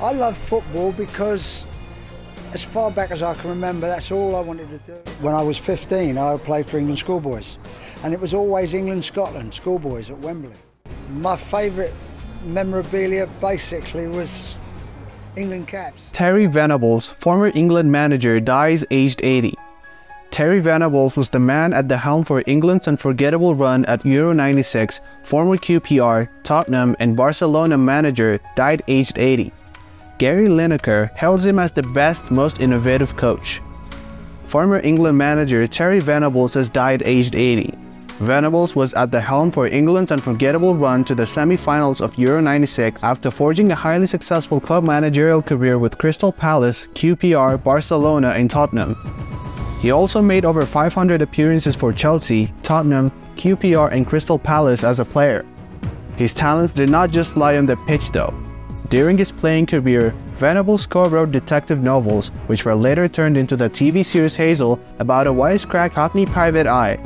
I love football because as far back as I can remember, that's all I wanted to do. When I was 15, I played for England schoolboys, and it was always England-Scotland schoolboys at Wembley. My favourite memorabilia basically was England caps. Terry Venables, former England manager, dies aged 80. Terry Venables was the man at the helm for England's unforgettable run at Euro 96. Former QPR, Tottenham and Barcelona manager, died aged 80. Gary Lineker hails him as the best, most innovative coach. Former England manager Terry Venables has died aged 80. Venables was at the helm for England's unforgettable run to the semi-finals of Euro 96 after forging a highly successful club managerial career with Crystal Palace, QPR, Barcelona and Tottenham. He also made over 500 appearances for Chelsea, Tottenham, QPR and Crystal Palace as a player. His talents did not just lie on the pitch though. During his playing career, Venables co-wrote detective novels, which were later turned into the TV series Hazel about a wisecrack Cockney private eye.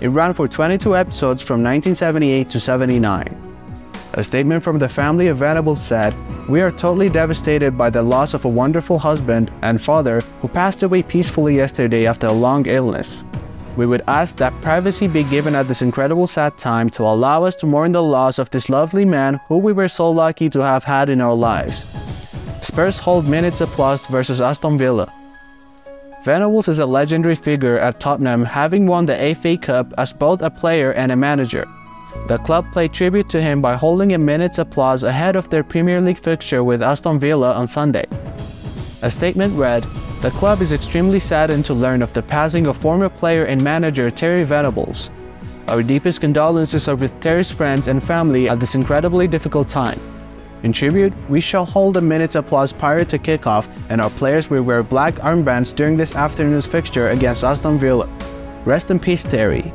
It ran for 22 episodes from 1978 to 79. A statement from the family of Venables said, "We are totally devastated by the loss of a wonderful husband and father who passed away peacefully yesterday after a long illness. We would ask that privacy be given at this incredible sad time to allow us to mourn the loss of this lovely man who we were so lucky to have had in our lives." Spurs hold minutes applause versus Aston Villa. Venables is a legendary figure at Tottenham, having won the FA Cup as both a player and a manager. The club played tribute to him by holding a minute's applause ahead of their Premier League fixture with Aston Villa on Sunday. A statement read, "The club is extremely saddened to learn of the passing of former player and manager Terry Venables. Our deepest condolences are with Terry's friends and family at this incredibly difficult time. In tribute, we shall hold a minute's applause prior to kickoff, and our players will wear black armbands during this afternoon's fixture against Aston Villa. Rest in peace, Terry."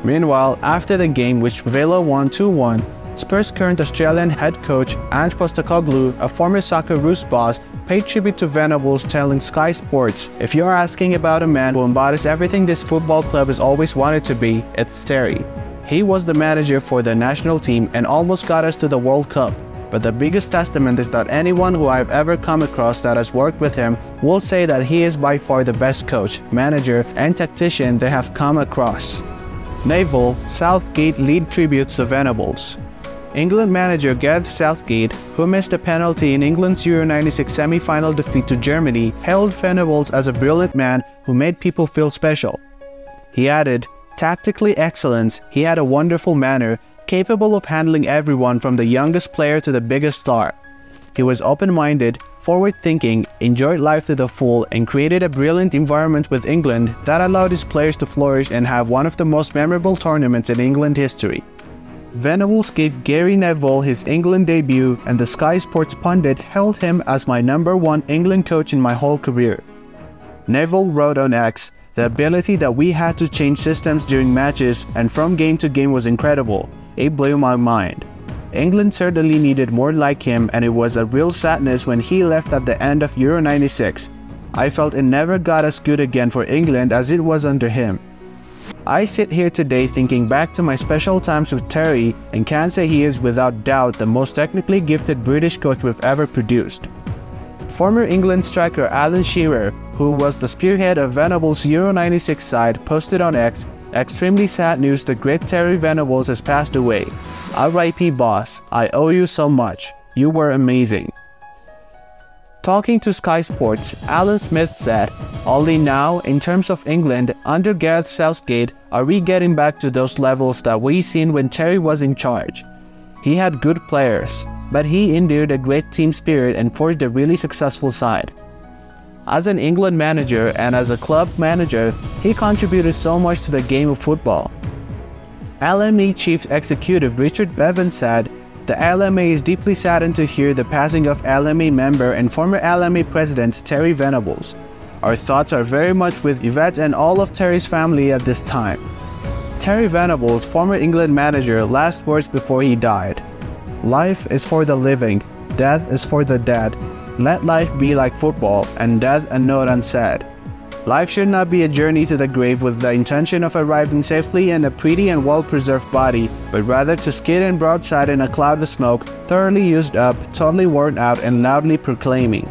Meanwhile, after the game, which Villa won 2-1, Spurs' current Australian head coach Ange Postecoglou, a former Socceroos boss, paid tribute to Venables, telling Sky Sports, "If you are asking about a man who embodies everything this football club has always wanted to be, it's Terry. He was the manager for the national team and almost got us to the World Cup. But the biggest testament is that anyone who I've ever come across that has worked with him will say that he is by far the best coach, manager, and tactician they have come across." Neville, Southgate lead tributes to Venables. England manager Gareth Southgate, who missed a penalty in England's Euro 96 semi-final defeat to Germany, hailed Venables as a brilliant man who made people feel special. He added, "Tactically excellent, he had a wonderful manner, capable of handling everyone from the youngest player to the biggest star. He was open-minded, forward-thinking, enjoyed life to the full, and created a brilliant environment with England that allowed his players to flourish and have one of the most memorable tournaments in England history." Venables gave Gary Neville his England debut, and the Sky Sports pundit hailed him as my #1 England coach in my whole career. Neville wrote on X, "The ability that we had to change systems during matches and from game to game was incredible. It blew my mind. England certainly needed more like him, and it was a real sadness when he left at the end of Euro 96. I felt it never got as good again for England as it was under him. I sit here today thinking back to my special times with Terry and can say he is without doubt the most technically gifted British coach we've ever produced." Former England striker Alan Shearer, who was the spearhead of Venables' Euro 96 side, posted on X, "Extremely sad news, the great Terry Venables has passed away. R.I.P. boss, I owe you so much. You were amazing." Talking to Sky Sports, Alan Smith said, "Only now, in terms of England, under Gareth Southgate, are we getting back to those levels that we seen when Terry was in charge. He had good players, but he endured a great team spirit and forged a really successful side. As an England manager and as a club manager, he contributed so much to the game of football." LME Chief Executive Richard Bevan said, "The LMA is deeply saddened to hear the passing of LMA member and former LMA President Terry Venables. Our thoughts are very much with Yvette and all of Terry's family at this time." Terry Venables, former England manager, last words before he died. "Life is for the living, death is for the dead. Let life be like football, and death a note unsaid. Life should not be a journey to the grave with the intention of arriving safely in a pretty and well-preserved body, but rather to skid and broadside in a cloud of smoke, thoroughly used up, totally worn out, and loudly proclaiming,